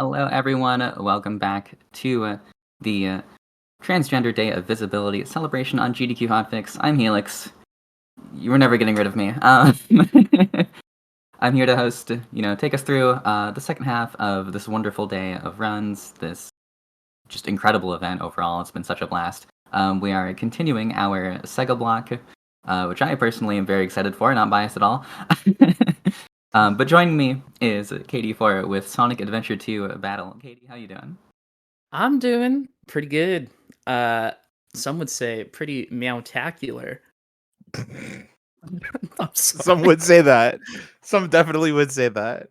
Hello, everyone. Welcome back to the Transgender Day of Visibility celebration on GDQ Hotfix. I'm Helix. You were never getting rid of me. I'm here to host, take us through the second half of this wonderful day of runs, this just incredible event overall. It's been such a blast. We are continuing our Sega block, which I personally am very excited for, not biased at all. But joining me is Katie4 with Sonic Adventure 2 Battle. Katie, how you doing? I'm doing pretty good. Some would say pretty meowtacular. Some would say that. Some definitely would say that.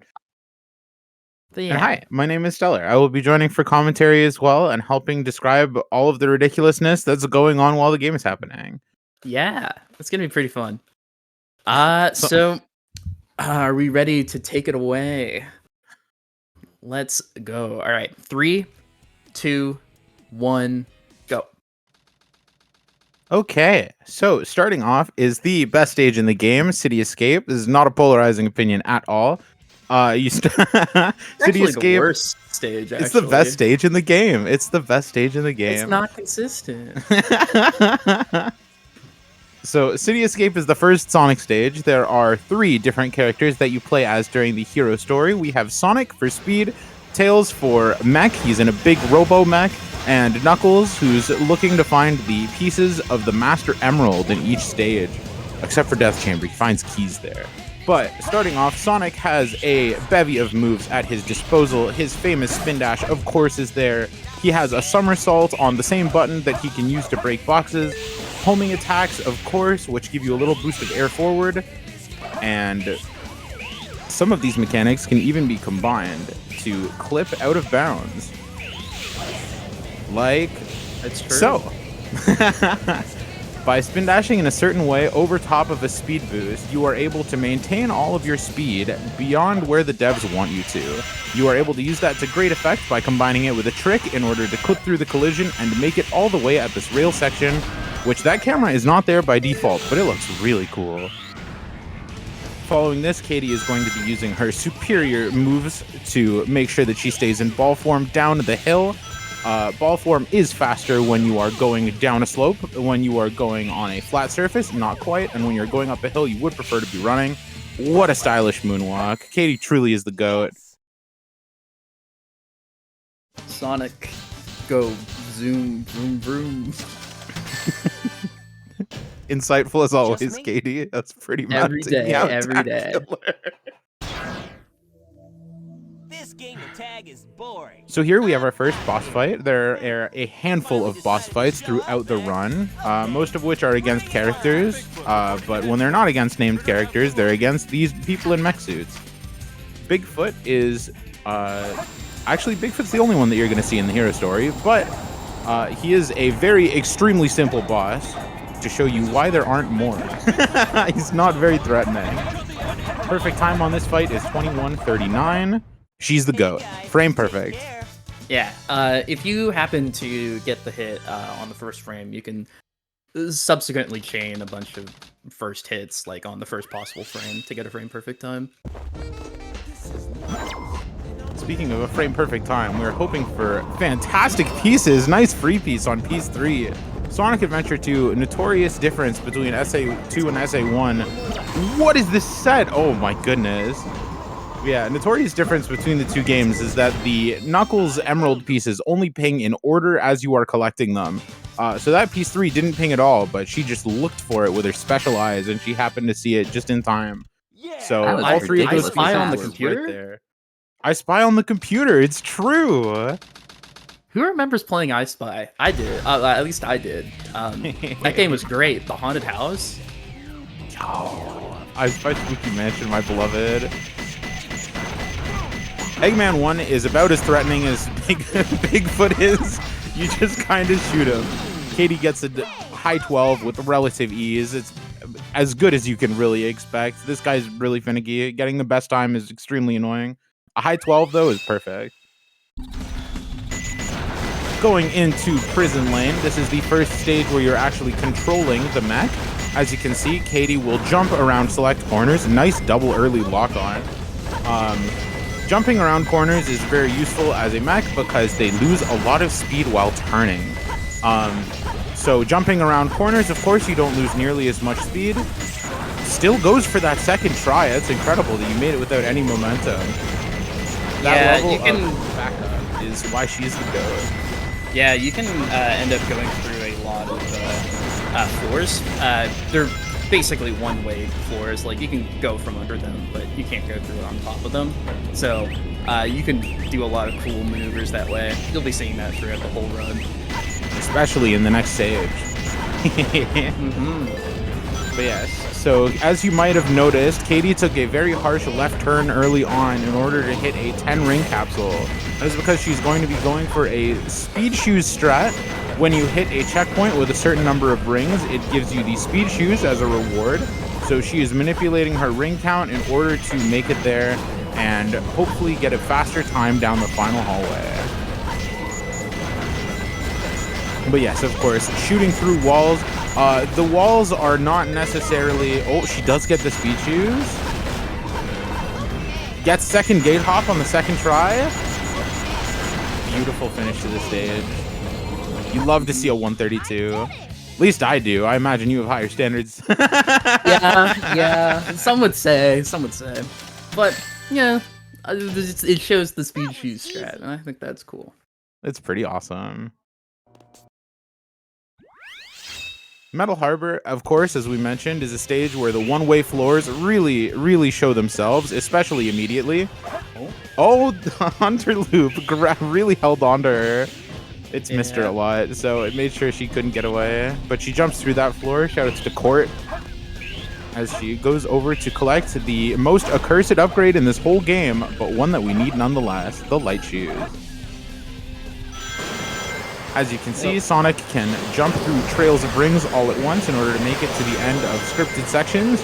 Yeah. And hi, my name is Stellar. I will be joining for commentary as well and helping describe all of the ridiculousness that's going on while the game is happening. Yeah, it's gonna be pretty fun. So are we ready to take it away? Let's go. All right, 3, 2, 1, go. Okay, so starting off is the best stage in the game, City Escape. This is not a polarizing opinion at all. City Escape, the worst stage. It's the best stage in the game. It's the best stage in the game. It's not consistent. So City Escape is the first Sonic stage. There are 3 different characters that you play as during the hero story. We have Sonic for speed, Tails for mech. He's in a big robo mech. And Knuckles, who's looking to find the pieces of the Master Emerald in each stage. Except for Death Chamber, he finds keys there. But starting off, Sonic has a bevy of moves at his disposal. His famous spin dash, of course, is there. He has a somersault on the same button that he can use to break boxes. Homing attacks, of course, which give you a little boost of air forward. And some of these mechanics can even be combined to clip out of bounds. Like That's true. so. By spin dashing in a certain way over top of a speed boost, you are able to maintain all of your speed beyond where the devs want you to. You are able to use that to great effect by combining it with a trick in order to clip through the collision and make it all the way at this rail section, which that camera is not there by default, but it looks really cool. Following this, Katie is going to be using her superior moves to make sure that she stays in ball form down the hill. Ball form is faster when you are going down a slope. When you are going on a flat surface, not quite. And when you're going up a hill, you would prefer to be running. What a stylish moonwalk. Katie truly is the GOAT. Sonic, go zoom, vroom, vroom. Insightful as always, Katie. That's pretty much every day. This game of tag is boring. So here we have our first boss fight. There are a handful of boss fights throughout the run, most of which are against characters, but when they're not against named characters, they're against these people in mech suits. Bigfoot is... actually, Bigfoot's the only one that you're going to see in the hero story, but he is a very extremely simple boss to show you why there aren't more. He's not very threatening. Perfect time on this fight is 21:39. She's the GOAT. Frame perfect. Yeah, if you happen to get the hit on the first frame, you can subsequently chain a bunch of first hits, like on the first possible frame, to get a frame perfect time. Speaking of a frame perfect time, we're hoping for fantastic pieces. Nice free piece on piece 3. Sonic Adventure 2, notorious difference between SA2 and SA1. What is this set? Oh my goodness. Yeah, notorious difference between the two games is that the Knuckles Emerald pieces only ping in order as you are collecting them. So that piece 3 didn't ping at all, but she just looked for it with her special eyes, and she happened to see it just in time. Yeah. So all 3 of those I spy on the pieces were computer? right there. I spy on the computer. It's true. Who remembers playing I Spy? I did. At least I did. That game was great. The Haunted House. Oh, I Spy Spooky Mansion, my beloved. Eggman 1 is about as threatening as Bigfoot is. You just kind of shoot him. Katie gets a high 12 with relative ease. It's as good as you can really expect. This guy's really finicky. Getting the best time is extremely annoying. A high 12, though, is perfect. Going into Prison Lane, this is the first stage where you're actually controlling the mech. As you can see, Katie will jump around select corners. Nice double early lock on. Jumping around corners is very useful as a mech because they lose a lot of speed while turning. So jumping around corners, of course, you don't lose nearly as much speed. Still goes for that second try. It's incredible that you made it without any momentum. That level of backup is why she's the GOAT. Yeah, you can end up going through a lot of floors. They're basically one-way floors. Like, you can go from under them, but you can't go through it on top of them. So you can do a lot of cool maneuvers that way. You'll be seeing that throughout the whole run. Especially in the next stage. But yes, so as you might have noticed, Katie took a very harsh left turn early on in order to hit a 10 ring capsule. That is because she's going to be going for a speed shoes strat. When you hit a checkpoint with a certain number of rings, it gives you the speed shoes as a reward. So she is manipulating her ring count in order to make it there and hopefully get a faster time down the final hallway. But yes, of course, shooting through walls. The walls are not necessarily... Oh, she does get the speed shoes. Gets second gate hop on the second try. Beautiful finish to the stage. You love to see a 132. At least I do. I imagine you have higher standards. Yeah. Some would say. But, yeah, it shows the speed shoes strat, and I think that's cool. It's pretty awesome. Metal Harbor, of course, as we mentioned, is a stage where the one-way floors really show themselves, especially immediately. Oh, Hunter Loop really held on to her. It's missed her a lot, so it made sure she couldn't get away. But she jumps through that floor. Shoutouts to Court as she goes over to collect the most accursed upgrade in this whole game, but one that we need nonetheless, the light shoes. As you can see, Sonic can jump through trails of rings all at once in order to make it to the end of scripted sections.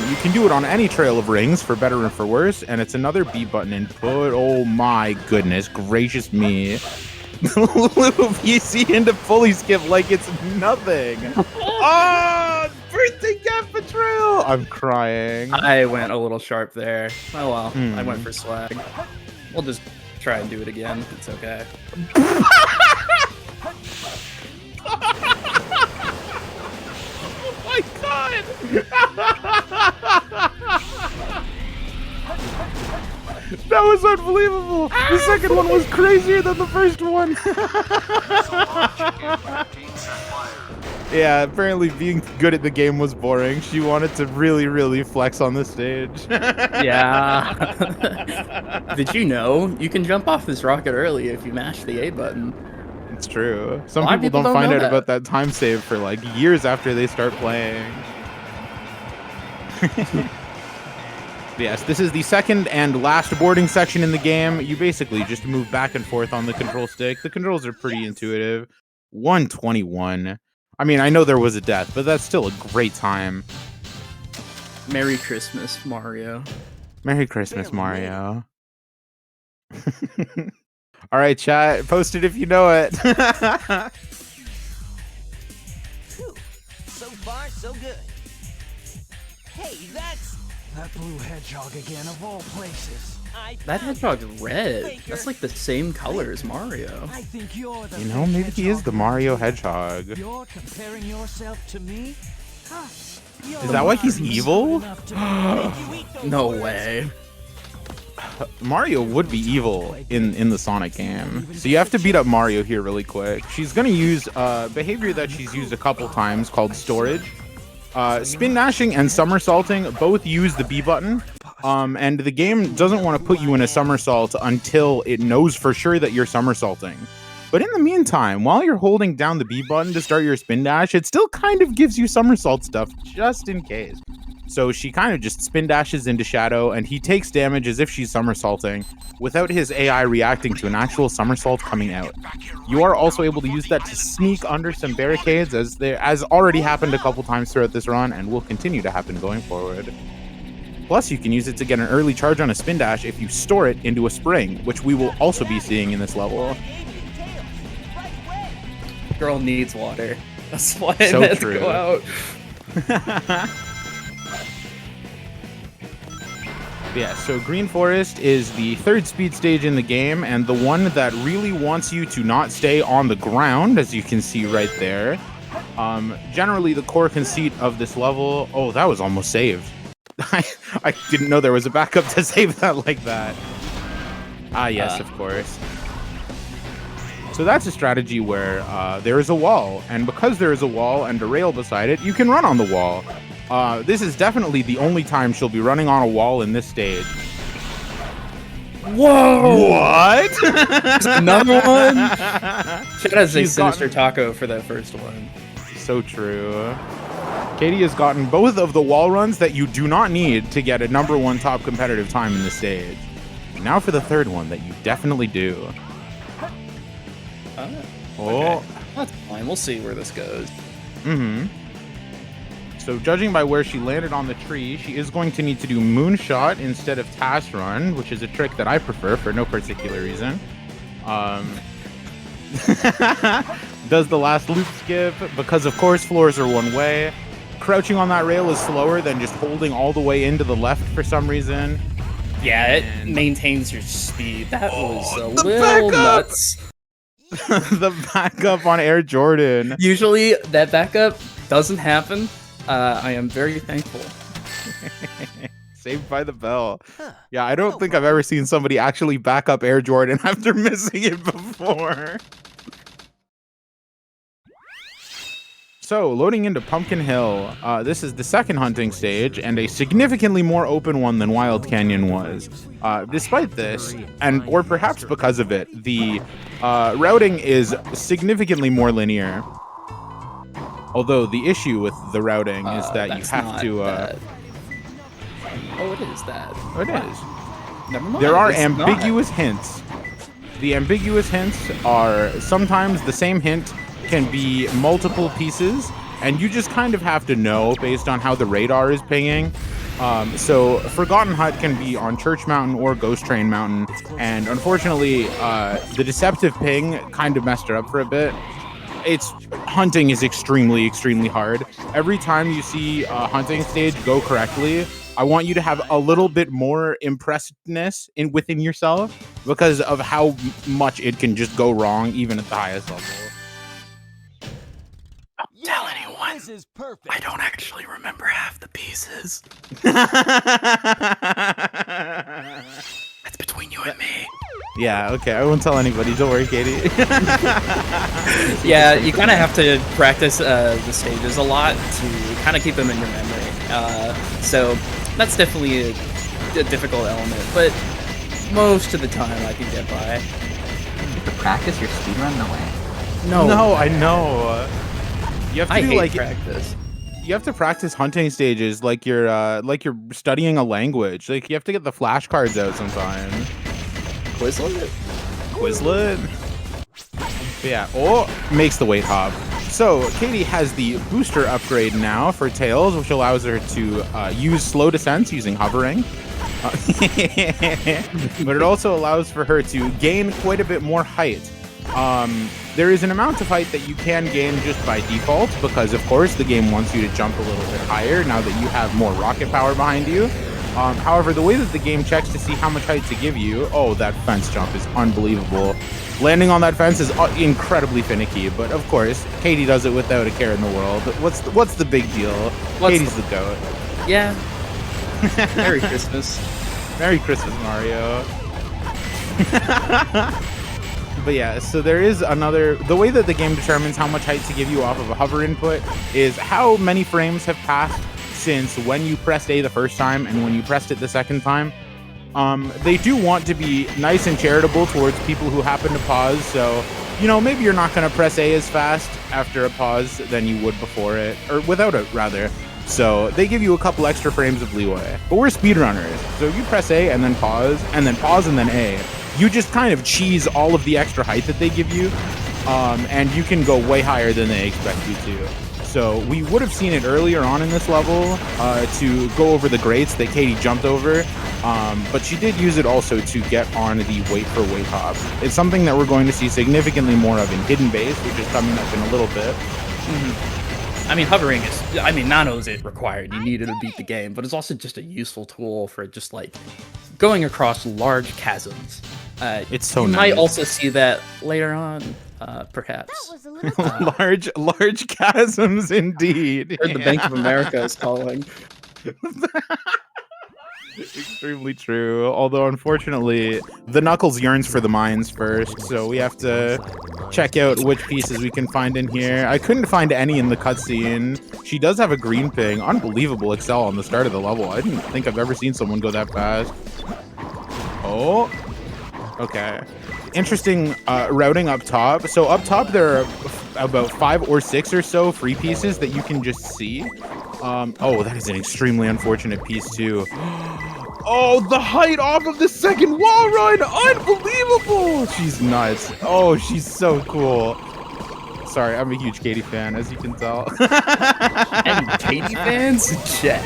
You can do it on any trail of rings, for better and for worse, and it's another B button input. Oh my goodness gracious me. Loop, you see into fully skip like it's nothing. Oh, birthday cat betrayal. I'm crying. I went a little sharp there. Oh well, I went for swag. We'll just try and do it again. It's okay. Oh my god! That was unbelievable! The second one was crazier than the first one! Yeah, apparently being good at the game was boring. She wanted to really flex on the stage. Yeah. Did you know you can jump off this rocket early if you mash the A button? It's true. Some people don't find out about that time save for like years after they start playing. Yes, this is the second and last boarding section in the game. You basically just move back and forth on the control stick. The controls are pretty intuitive. 121. I mean, I know there was a death, but that's still a great time. Merry Christmas, Mario. Merry Christmas, Mario. All right, chat. Post it if you know it. Whew. So far, so good. Hey, that's... That blue hedgehog again, of all places. That hedgehog's red. That's like the same color as Mario. I think you're the You know, maybe he is the Mario hedgehog. You're comparing yourself to me? Huh. Is that why he's evil? No way. Mario would be evil in the Sonic game. So you have to beat up Mario here really quick. She's going to use behavior that she's used a couple times called storage. Spin dashing and somersaulting both use the B button. And the game doesn't want to put you in a somersault until it knows for sure that you're somersaulting. But in the meantime, while you're holding down the B button to start your spin dash, it still kind of gives you somersault stuff just in case. So she kind of just spin dashes into Shadow, and he takes damage as if she's somersaulting, without his AI reacting to an actual somersault coming out. You are also able to use that to sneak under some barricades, as already happened a couple times throughout this run, and will continue to happen going forward. Plus, you can use it to get an early charge on a spin dash if you store it into a spring, which we will also be seeing in this level. Girl needs water. That's why I So had true. to go out. Yeah, so Green Forest is the third speed stage in the game, and the one that really wants you to not stay on the ground, as you can see right there. Generally, the core conceit of this level... Oh, that was almost saved. I didn't know there was a backup to save that like that. Ah, yes, of course. So that's a strategy where there is a wall, and because there is a wall and a rail beside it, you can run on the wall. This is definitely the only time she'll be running on a wall in this stage. Whoa! What? Another one? Should I say Sinister Taco for that first one? So true. Katie has gotten both of the wall runs that you do not need to get a #1 top competitive time in this stage. And now for the third one that you definitely do. Okay. That's fine. We'll see where this goes. Mm-hmm. So judging by where she landed on the tree, she is going to need to do Moonshot instead of Task Run, which is a trick that I prefer for no particular reason. Does the last loop skip, because of course floors are one way. Crouching on that rail is slower than just holding all the way into the left for some reason. Yeah, it maintains your speed. That was a little nuts. The backup on Air Jordan. Usually that backup doesn't happen. I am very thankful. Saved by the bell. Yeah, I don't think I've ever seen somebody actually back up Air Jordan after missing it before. So, loading into Pumpkin Hill, this is the second hunting stage, and a significantly more open one than Wild Canyon was. Despite this, or perhaps because of it, the routing is significantly more linear. Although the issue with the routing is that you have to... Oh, it is that. Oh, it is. Never mind. There are it's ambiguous hints. The ambiguous hints are sometimes the same hint can be multiple pieces, and you just kind of have to know based on how the radar is pinging. So Forgotten Hut can be on Church Mountain or Ghost Train Mountain, and unfortunately, the deceptive ping kind of messed her up for a bit. Hunting is extremely, extremely hard. Every time you see a hunting stage go correctly, I want you to have a little bit more impressiveness within yourself because of how much it can just go wrong even at the highest level. Don't tell anyone. This is perfect. I don't actually remember half the pieces. That's between you and me. Yeah, okay, I won't tell anybody. Don't worry, Katie. Yeah, you kind of have to practice the stages a lot to kind of keep them in your memory. So that's definitely a difficult element, but most of the time I can get by. You have to practice your speedrun? No way. No, I know. You have to do hate practice. You have to practice hunting stages like you're studying a language. Like you have to get the flashcards out sometimes. Quizlet? Quizlet? Yeah, makes the weight hop. So, Katie has the booster upgrade now for Tails, which allows her to use slow descents using hovering. But it also allows for her to gain quite a bit more height. There is an amount of height that you can gain just by default, because of course the game wants you to jump a little bit higher now that you have more rocket power behind you. However, the way that the game checks to see how much height to give you, that fence jump is unbelievable. Landing on that fence is incredibly finicky, but of course, Katie does it without a care in the world. What's the big deal? Katie's the goat. Yeah. Merry Christmas. Merry Christmas, Mario. But yeah, so there is the way that the game determines how much height to give you off of a hover input is how many frames have passed since when you pressed A the first time and when you pressed it the second time. They do want to be nice and charitable towards people who happen to pause, so, maybe you're not going to press A as fast after a pause than you would before it, or without it, rather. So they give you a couple extra frames of leeway. But we're speedrunners, so if you press A and then pause, and then A, you just kind of cheese all of the extra height that they give you, and you can go way higher than they expect you to. So we would have seen it earlier on in this level to go over the grates that Katie jumped over, but she did use it also to get on the wait for weight hop. It's something that we're going to see significantly more of in Hidden Base, which is coming up in a little bit. I mean, hovering is, I mean, nano is it required. You need it to beat the game, but it's also just a useful tool for just like going across large chasms. It's so you nice. might also see that later on, perhaps. That was a little large chasms indeed. Heard the Bank of America is calling. Extremely true. Although, unfortunately, the Knuckles yearns for the mines first, so we have to check out which pieces we can find in here. I couldn't find any in the cutscene. She does have a green ping. Unbelievable excel on the start of the level. I didn't think I've ever seen someone go that fast. Oh. Okay. Interesting routing up top. So up top, there are about 5 or 6 or so free pieces that you can just see. Oh, that is an extremely unfortunate piece, too. Oh, the height off of the second wall run! Unbelievable! She's nuts. Oh, she's so cool. Sorry, I'm a huge Katie fan, as you can tell. And Katie fans? Chat.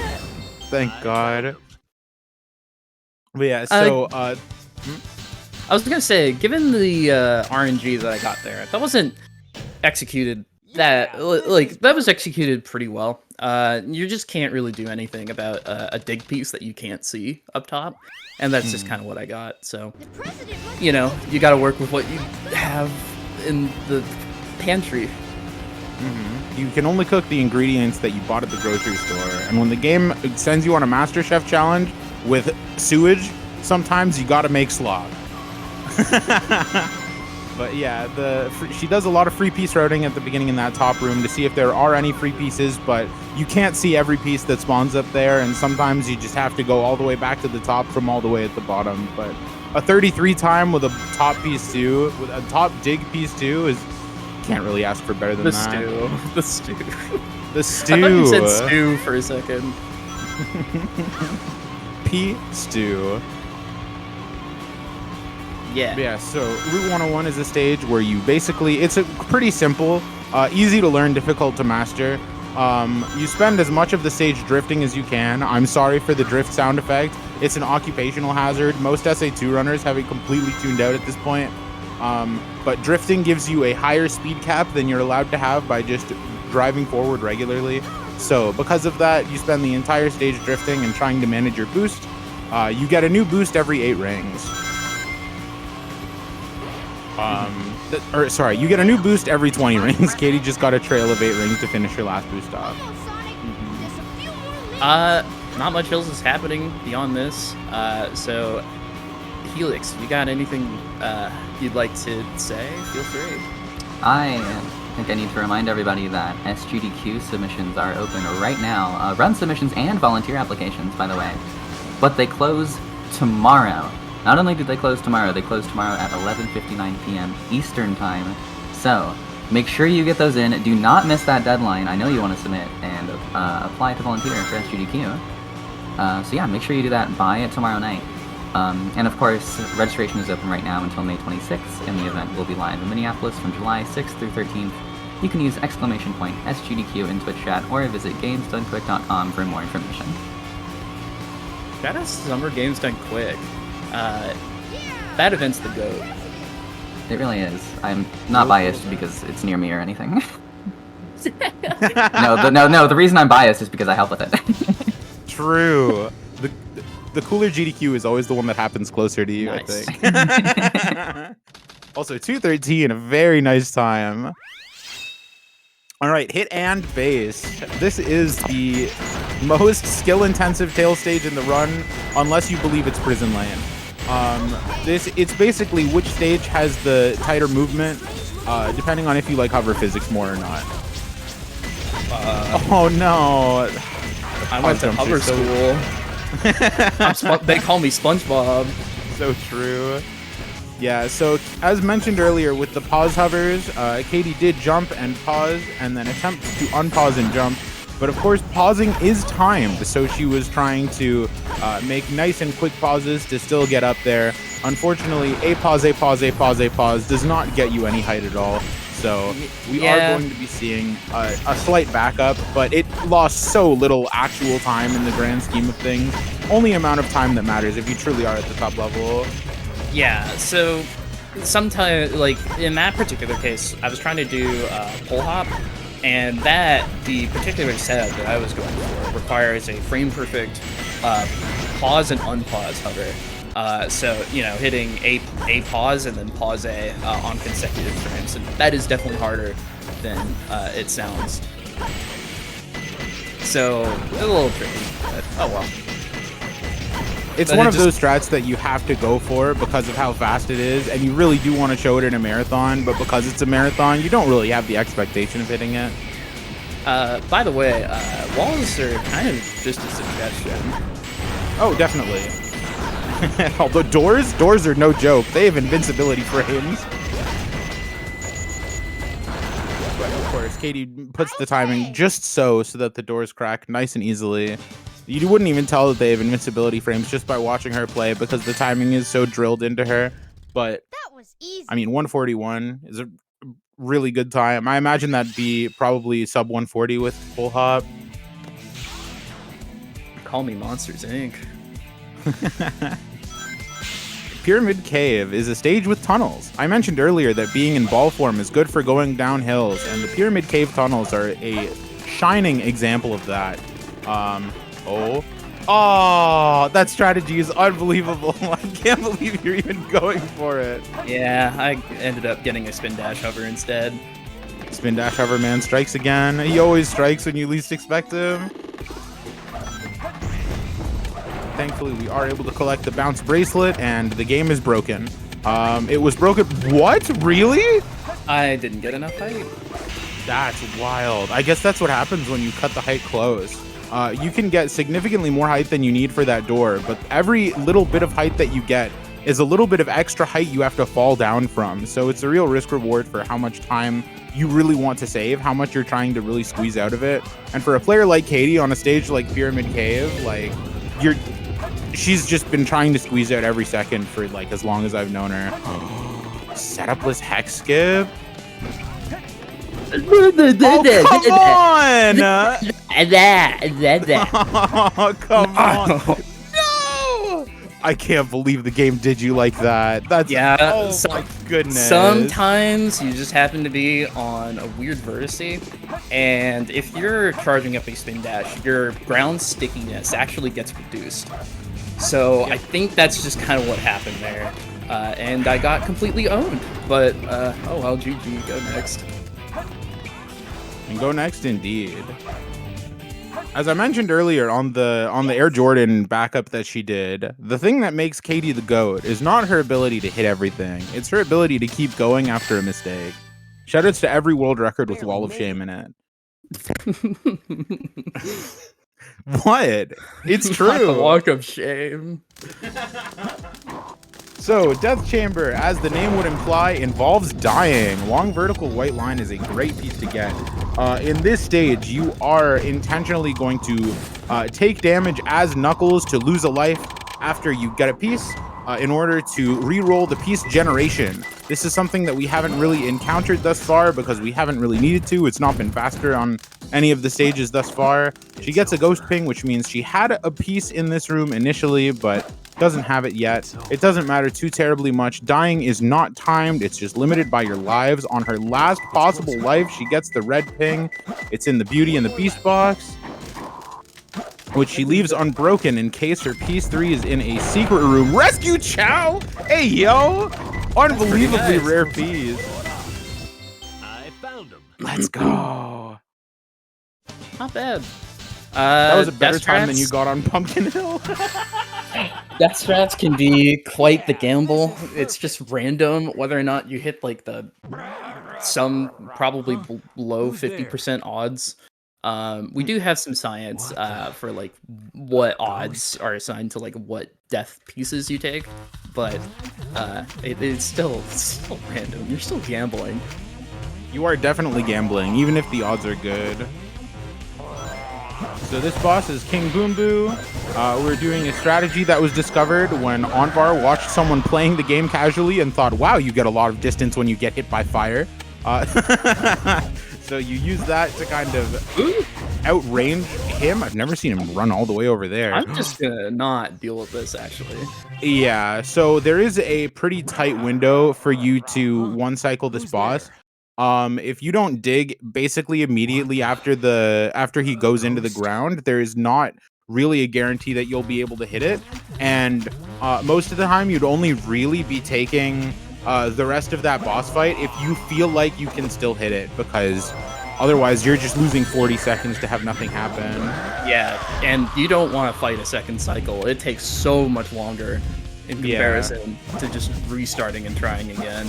Thank God. But yeah, so, I was gonna say, given the RNG that I got there, that wasn't executed that was executed pretty well. You just can't really do anything about a dig piece that you can't see up top, and that's just kind of what I got. So, you know, you got to work with what you have in the pantry. You can only cook the ingredients that you bought at the grocery store, and when the game sends you on a MasterChef challenge with sewage, sometimes you gotta make slop. But yeah, she does a lot of free piece routing at the beginning in that top room to see if there are any free pieces, but you can't see every piece that spawns up there, and sometimes you just have to go all the way back to the top from all the way at the bottom. But a 33 time with a top piece too, with a top dig piece too, is can't really ask for better than The that. stew. The I stew. thought you said stew for a second. P stew. Yeah, so Route 101 is a stage where you basically, it's a pretty simple, easy to learn, difficult to master. You spend as much of the stage drifting as you can. I'm sorry for the drift sound effect. It's an occupational hazard. Most SA2 runners have it completely tuned out at this point. But drifting gives you a higher speed cap than you're allowed to have by just driving forward regularly. So because of that, you spend the entire stage drifting and trying to manage your boost. You get a new boost every 8 rings. You get a new boost every 20 rings. Katie just got a trail of 8 rings to finish her last boost off. Not much else is happening beyond this. So, Helix, you got anything you'd like to say? Feel free. I think I need to remind everybody that SGDQ submissions are open right now. Run submissions and volunteer applications, by the way. But they close tomorrow. Not only did they close tomorrow at 11:59 p.m. Eastern Time. So, make sure you get those in. Do not miss that deadline. I know you want to submit and apply to volunteer for SGDQ. So yeah, make sure you do that by tomorrow night. And of course, registration is open right now until May 26th, and the event will be live in Minneapolis from July 6th through 13th. You can use !SGDQ in Twitch chat or visit gamesdonequick.com for more information. Shout out to Summer Games Done Quick. That event's the GOAT. It really is. I'm not biased because it's near me or anything. No, the reason I'm biased is because I help with it. True. The cooler GDQ is always the one that happens closer to you, Nice. I think. Also, 213, a very nice time. All right, hit and base. This is the most skill-intensive tail stage in the run, unless you believe it's Prison Lane. It's basically which stage has the tighter movement, depending on if you like hover physics more or not. Oh no! I went to hover school. They call me SpongeBob. So true. Yeah, so as mentioned earlier with the pause hovers, Katie did jump and pause and then attempt to unpause and jump. But of course, pausing is timed, so she was trying to make nice and quick pauses to still get up there. Unfortunately, a pause does not get you any height at all. So we are going to be seeing a slight backup, but it lost so little actual time in the grand scheme of things. Only amount of time that matters if you truly are at the top level. Yeah, so sometimes, like, in that particular case, I was trying to do pole hop, And the particular setup that I was going for requires a frame perfect pause and unpause hover. So, hitting a pause and then pause A on consecutive frames. And that is definitely harder than it sounds. So, a little tricky, but oh well. It's one of those strats that you have to go for because of how fast it is, and you really do want to show it in a marathon, but because it's a marathon, you don't really have the expectation of hitting it. By the way, walls are kind of just a suggestion. Oh, definitely. Although doors are no joke. They have invincibility frames. But of course, Katie puts the timing just so that the doors crack nice and easily. You wouldn't even tell that they have invincibility frames just by watching her play because the timing is so drilled into her. But That was easy. I mean, 141 is a really good time. I imagine that'd be probably sub 140 with full hop. Call me Monsters, Inc. Pyramid Cave is a stage with tunnels. I mentioned earlier that being in ball form is good for going down hills, and the Pyramid Cave tunnels are a shining example of that. Oh, that strategy is unbelievable. I can't believe you're even going for it. Yeah, I ended up getting a spin dash hover instead. Spin dash hover man strikes again. He always strikes when you least expect him. Thankfully, we are able to collect the bounce bracelet, and the game is broken. It was broken. What? Really? I didn't get enough height. That's wild. I guess that's what happens when you cut the height close. You can get significantly more height than you need for that door, but every little bit of height that you get is a little bit of extra height you have to fall down from. So it's a real risk reward for how much time you really want to save, how much you're trying to really squeeze out of it. And for a player like Katie on a stage like Pyramid Cave, like she's just been trying to squeeze out every second for like as long as I've known her. Setupless hex skip. Oh, come on! Oh, come on! No! I can't believe the game did you like that. That's oh my goodness. Sometimes you just happen to be on a weird vertice, and if you're charging up a spin dash, your ground stickiness actually gets reduced. So I think that's just kind of what happened there, and I got completely owned. But oh well, GG, go next. And go next indeed. As I mentioned earlier on the Air Jordan backup that she did, the thing that makes Katie the GOAT is not her ability to hit everything. It's her ability to keep going after a mistake. Shoutouts to every world record with Wall of Shame in it. What? It's true. Walk of shame. So, Death Chamber, as the name would imply, involves dying. Long vertical white line is a great piece to get. In this stage, you are intentionally going to take damage as Knuckles to lose a life after you get a piece in order to re-roll the piece generation. This is something that we haven't really encountered thus far because we haven't really needed to. It's not been faster on any of the stages thus far. She gets a ghost ping, which means she had a piece in this room initially, but doesn't have it yet. It doesn't matter too terribly much. Dying is not timed. It's just limited by your lives. On her last possible life, she gets the red ping. It's in the Beauty and the Beast box, which she leaves unbroken in case her piece 3 is in a secret room. Rescue Chow! Hey, yo! Unbelievably rare piece. I found him. Let's go. Not bad. That was a better Death time than Strats- you got on Pumpkin Hill. Death strats can be quite the gamble. It's just random whether or not you hit like some probably below 50% odds. We do have some science for like what odds are assigned to like what death pieces you take, but it's still random. You're still gambling. You are definitely gambling, even if the odds are good. So this boss is King Boom Boo. We're doing a strategy that was discovered when Onvar watched someone playing the game casually and thought, wow, you get a lot of distance when you get hit by fire. So you use that to kind of outrange him. I've never seen him run all the way over there. I'm just gonna not deal with this actually. Yeah, so there is a pretty tight window for you to one cycle this boss. If you don't dig basically immediately after he goes into the ground, there is not really a guarantee that you'll be able to hit it. And most of the time, you'd only really be taking the rest of that boss fight if you feel like you can still hit it, because otherwise you're just losing 40 seconds to have nothing happen. Yeah, and you don't want to fight a second cycle. It takes so much longer in comparison to just restarting and trying again.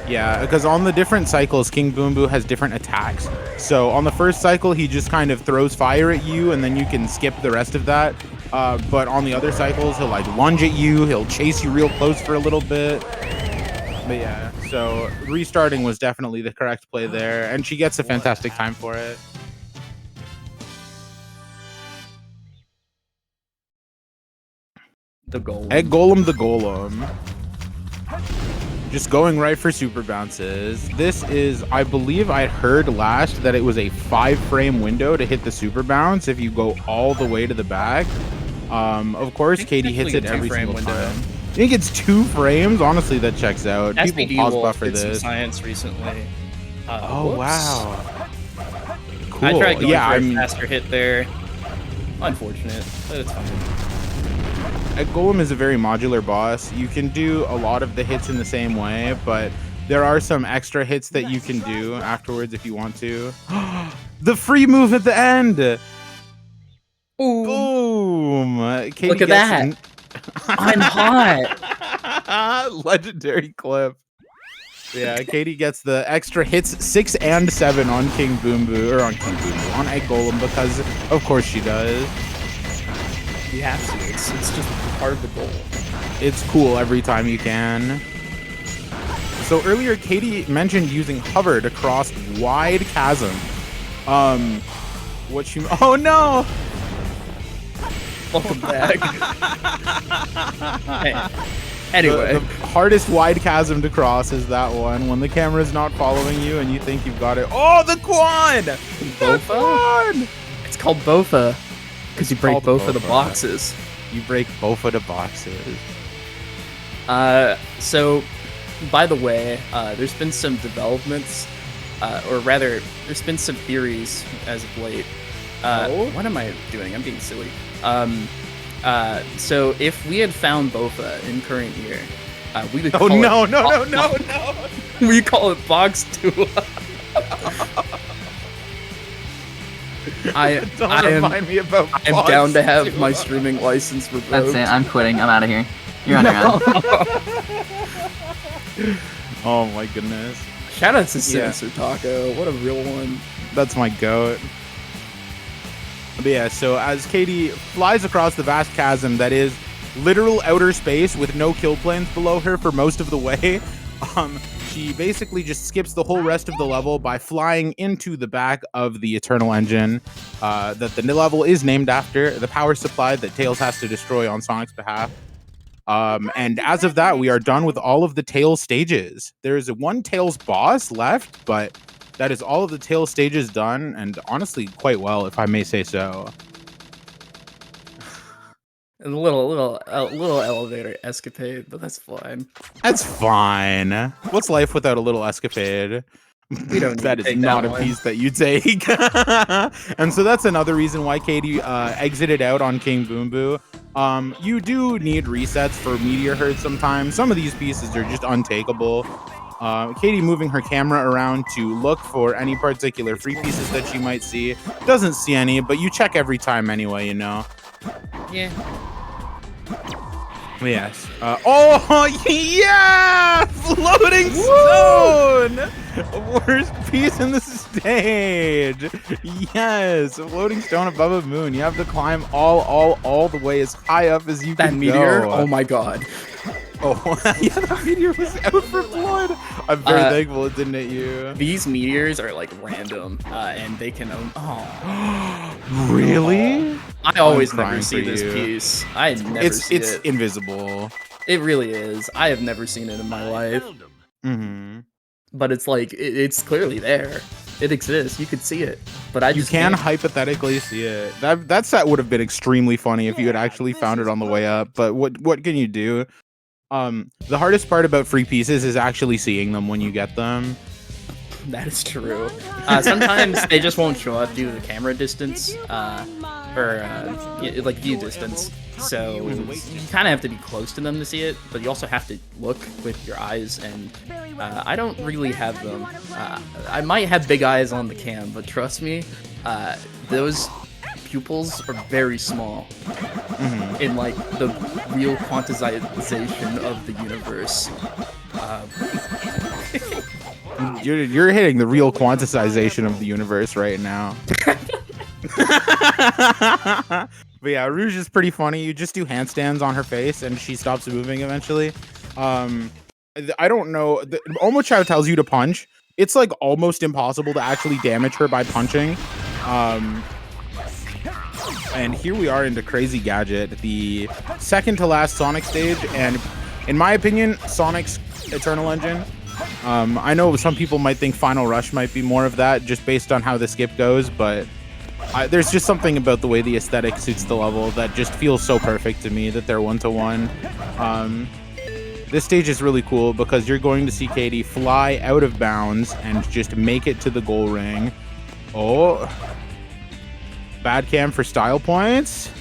Yeah, because on the different cycles, King Boom Boo has different attacks. So on the first cycle, he just kind of throws fire at you, and then you can skip the rest of that. But on the other cycles, he'll like lunge at you, he'll chase you real close for a little bit. But yeah, so restarting was definitely the correct play there, and she gets a fantastic time for it. The golem. Egg Golem the Golem. Just going right for super bounces. This is, I believe I heard last that it was a 5-frame window to hit the super bounce if you go all the way to the back. Of course, Katie hits it every single time. I think it's 2 frames. Honestly, that checks out. People pause buffer this. Some science recently. Oh, whoops. wow. Cool. I tried going for a faster hit there. Unfortunate, but it's fine. A Golem is a very modular boss. You can do a lot of the hits in the same way, but there are some extra hits that you can do afterwards if you want to. The free move at the end! Ooh. Boom! Katie Look at that! I'm hot! Legendary clip. Yeah, Katie gets the extra hits 6 and 7 on King Boom Boo, or on King Boom Boo, on Egg Golem, because of course she does. You have to. It's just part of the goal. It's cool every time you can. So earlier, Katie mentioned using hover to cross wide chasm. What she? Oh no! Welcome back. Hey. Anyway, the hardest wide chasm to cross is that one when the camera's not following you and you think you've got it. Oh, the Quan! The Quan! It's called Bofa. Because you break both of the boxes. You break both of the boxes. So, by the way, there's been some developments, or rather, there's been some theories as of late. What am I doing? I'm being silly. So if we had found Bofa in current year, we would call no. We call it Box 2. Don't remind me about I'm down to have my streaming license revoked. That's it. I'm quitting. I'm out of here. You're on your own. Oh my goodness. Shout out to Sinister Taco. What a real one. That's my goat. But yeah, so as Katie flies across the vast chasm that is literal outer space with no kill planes below her for most of the way, she basically just skips the whole rest of the level by flying into the back of the Eternal Engine that the level is named after, the power supply that Tails has to destroy on Sonic's behalf. And as of that, we are done with all of the Tails stages. There is one Tails boss left, but that is all of the Tails stages done, and honestly quite well, if I may say so. A little elevator escapade, but that's fine. That's fine. What's life without a little escapade? We don't. That is not a piece that you take. And so that's another reason why Katie exited out on King Boom Boo. You do need resets for Meteor Herd sometimes. Some of these pieces are just untakeable. Katie moving her camera around to look for any particular free pieces that she might see. Doesn't see any, but you check every time anyway, you know. Yeah. Yes. Oh, yeah! Floating stone! Worst piece in the stage. Yes, floating stone above a moon. You have to climb all the way as high up as you can. That meteor? Oh my god. Oh, yeah, that meteor was out for blood. I'm very thankful it didn't hit you. These meteors are like random, and they can. Really? I always never see this piece. I never see it. It's invisible. It really is. I have never seen it in my life. Mm-hmm. But it's like it's clearly there. It exists. You could see it, but I just can't hypothetically see it. That set would have been extremely funny if you had actually found it on the way up. But what can you do? The hardest part about free pieces is actually seeing them when you get them. That is true. Sometimes they just won't show up due to the camera distance, like view distance. So you kind of have to be close to them to see it, but you also have to look with your eyes. And I don't really have them. I might have big eyes on the cam, but trust me, those pupils are very small in like the real quantization of the universe. You're hitting the real quantization of the universe right now. But yeah, Rouge is pretty funny. You just do handstands on her face and she stops moving eventually. I don't know. Omo Chow tells you to punch. It's like almost impossible to actually damage her by punching. And here we are into Crazy Gadget, the second to last Sonic stage, and in my opinion, Sonic's Eternal Engine. I know some people might think Final Rush might be more of that, just based on how the skip goes, but there's just something about the way the aesthetic suits the level that just feels so perfect to me that they're one-to-one. This stage is really cool because you're going to see Katie fly out of bounds and just make it to the goal ring. Oh, bad cam for style points.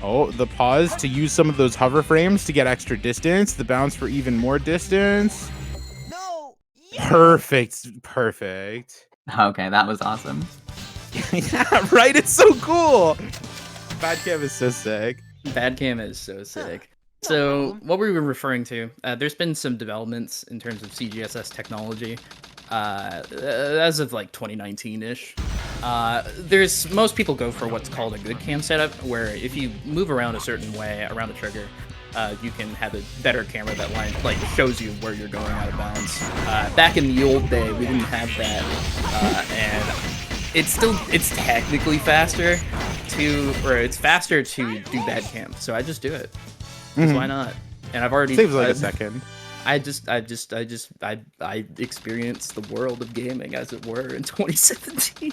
Oh, the pause to use some of those hover frames to get extra distance. The bounce for even more distance. No. Perfect. Perfect. Okay, that was awesome. Yeah, right? It's so cool. Bad cam is so sick. Bad cam is so sick. So what we were referring to, there's been some developments in terms of CGSS technology as of like 2019-ish. Most people go for what's called a good cam setup, where if you move around a certain way around the trigger, you can have a better camera that shows you where you're going out of bounds. Back in the old day, we didn't have that, and it's technically faster to do bad cam. So I just do it. 'Cause why not? And I've already Saves like a second. I experienced the world of gaming, as it were, in 2017.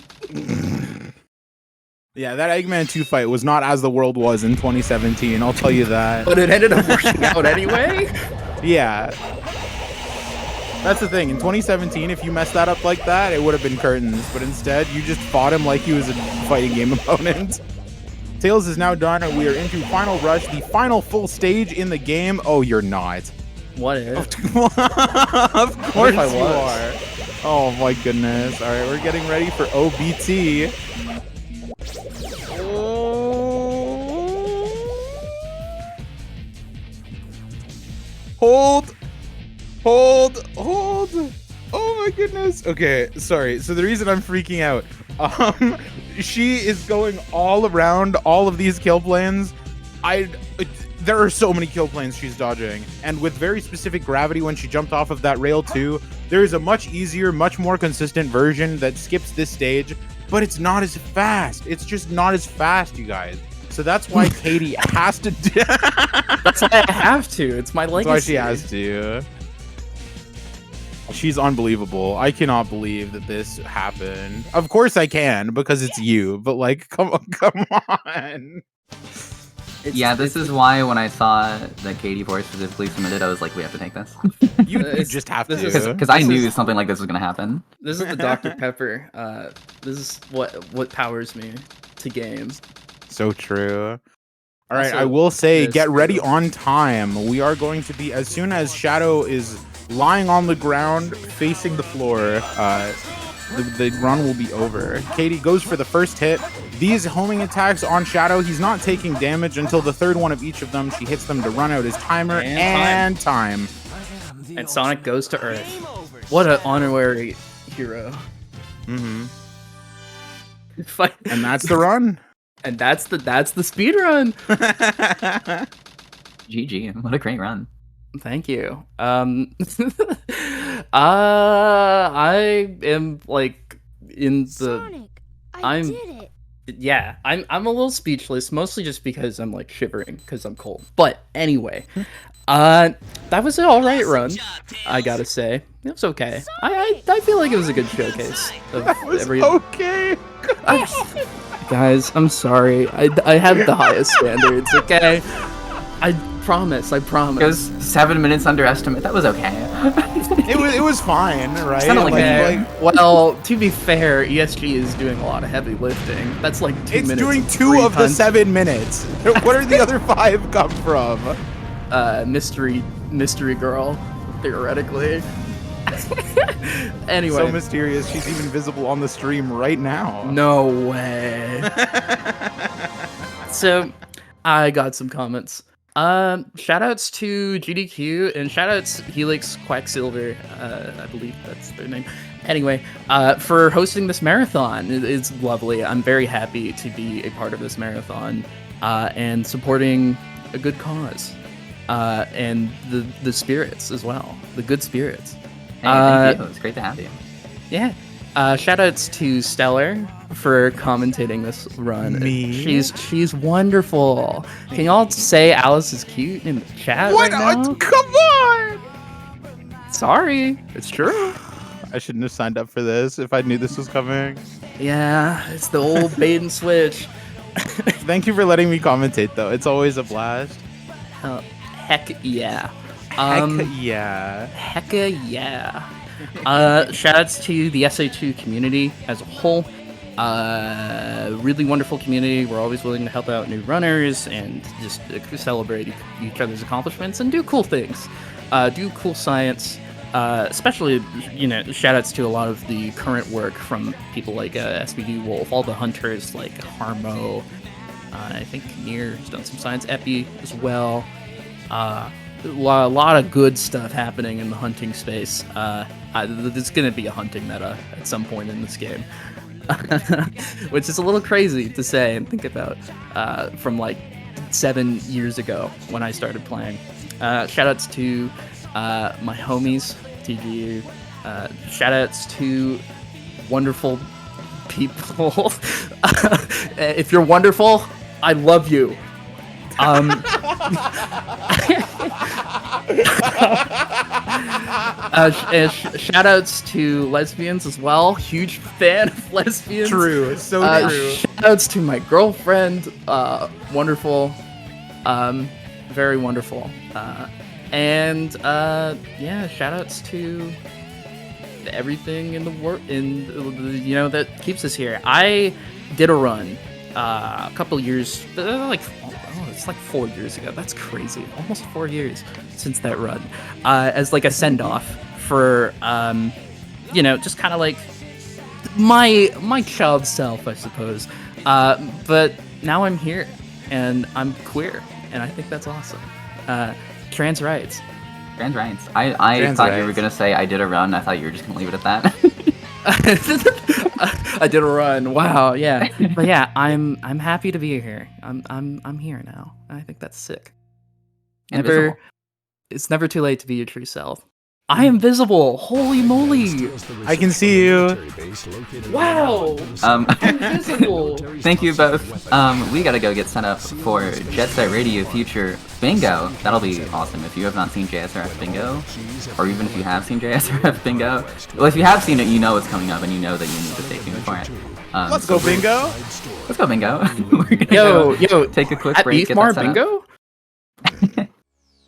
Yeah, that Eggman 2 fight was not as the world was in 2017, I'll tell you that. But it ended up working out anyway. Yeah. That's the thing, in 2017, if you messed that up like that, it would have been curtains, but instead, you just fought him like he was a fighting game opponent. Tails is now done, and we are into Final Rush, the final full stage in the game. Oh, you're not. What if? Of course I you are. Oh my goodness. All right, we're getting ready for OBT. Hold. Oh my goodness. Okay, sorry. So the reason I'm freaking out, she is going all around all of these kill planes. There are so many kill planes she's dodging, and with very specific gravity when she jumped off of that rail too, there is a much easier, much more consistent version that skips this stage, but it's not as fast. It's just not as fast, you guys. So that's why Katie has to do. That's why I have to. It's my legacy. That's why she has to. She's unbelievable. I cannot believe that this happened. Of course I can, because it's you, but like, come on. Yeah, this is why when I saw that Katie4 specifically submitted, I was like, we have to take this. You just have to. Because I knew something like this was going to happen. This is the Dr. Pepper. This is what powers me to game. So true. All right, Also, I will say, this get ready is- on time. We are going to be, as soon as Shadow is lying on the ground facing the floor, the run will be over. Katie goes for the first hit. These homing attacks on Shadow, he's not taking damage until the third one of each of them. She hits them to run out his timer and time. And Sonic goes to Earth. What an honorary hero. Mm-hmm. Fight. And that's the run. And that's the speed run. GG. What a great run. Thank you. I am like in the Sonic, I did it. yeah, I'm a little speechless, mostly just because I'm like shivering because I'm cold. But anyway, that was an all right run. I gotta say, it was okay. I feel like it was a good showcase of every. Okay. Guys, I'm sorry. I have the highest standards. Okay. I promise. It was 7 minutes underestimate. That was okay. It was fine, right? Sounded like Okay. Well, to be fair, ESG is doing a lot of heavy lifting. That's like 2 it's minutes. doing of 2 free of the content. 7 minutes. What are the other 5 come from? Mystery girl, theoretically. Anyway. So mysterious. She's even visible on the stream right now. No way. So, I got some comments. Shoutouts to GDQ and shoutouts Helix Quacksilver. I believe that's their name. Anyway, for hosting this marathon. It's lovely. I'm very happy to be a part of this marathon and supporting a good cause. And the spirits as well. The good spirits. Hey, thank you. It's great to have you. Yeah. Shoutouts to Stellar for commentating this run. Me? She's wonderful. Can y'all say Alice is cute in the chat What? right now? Come on! Sorry, it's true. I shouldn't have signed up for this if I knew this was coming. Yeah, it's the old bait and switch. Thank you for letting me commentate, though. It's always a blast. Heck yeah. Heck yeah. Hecka yeah. Shoutouts to the SA2 community as a whole. Really wonderful community. We're always willing to help out new runners and just celebrate each other's accomplishments and do cool things. Do cool science. Especially, shoutouts to a lot of the current work from people like SBD Wolf, all the hunters like Harmo. I think Near's done some science epi as well. A lot of good stuff happening in the hunting space. There's going to be a hunting meta at some point in this game. Which is a little crazy to say and think about from like 7 years ago when I started playing. Shoutouts to my homies, TGU. Shoutouts to wonderful people. If you're wonderful, I love you. Shoutouts to lesbians as well. Huge fan of lesbians. True. So true. Shoutouts to my girlfriend. Wonderful. Very wonderful. And shoutouts to everything in the world that keeps us here. I did a run a couple years, it's like 4 years ago. That's crazy. Almost 4 years since that run. As like a send off for just kind of like my child self, I suppose. But now I'm here and I'm queer, and I think that's awesome. Trans rights. Trans rights. I thought you were gonna say I did a run. I thought you were just gonna leave it at that. I did a run. Wow, yeah. But yeah, I'm happy to be here. I'm here now. I think that's sick. Invisible. It's never too late to be your true self. I am visible. Holy moly! I can see you. Wow. I'm visible. Thank you both. We gotta go get set up for Jet Set Radio Future Bingo. That'll be awesome. If you have not seen JSRF Bingo, or even if you have seen JSRF Bingo, well, if you have seen it, you know it's coming up, and you know that you need to stay tuned for it. Let's go bingo. Let's go bingo. We're gonna Yo, take a quick at break. Get Beefmar that set up. bingo?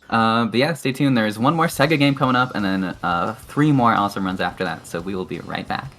But yeah, stay tuned. There's one more Sega game coming up, and then 3 more awesome runs after that. So we will be right back.